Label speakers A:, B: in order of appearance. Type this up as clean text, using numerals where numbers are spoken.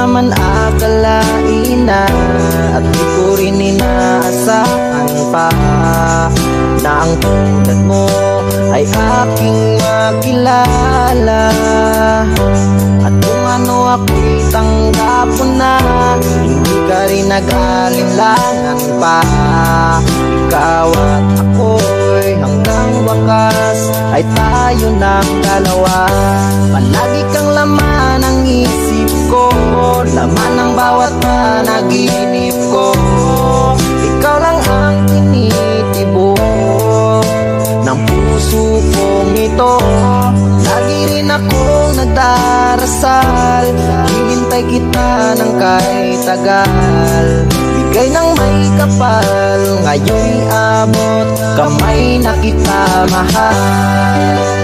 A: naman akalain na, at di ko rin inaasahan pa, na ang tulad mo ay aking makilala. At kung ano ako'y tanggap mo na, hindi ka rin nag-alinlangan pa. Ikaw at ako'y hanggang wakas ay tayo ng dalawa. Palagi kang laman ng isip ko, laman ng bawat panaginip ko. Ikaw lang ang tinitibok ng puso kong ito. Lagi rin akong nagdarasal, hinintay kita ng kahit tagal. Bigay ng may kapal, ngayon'y abot kamay na kita mahal.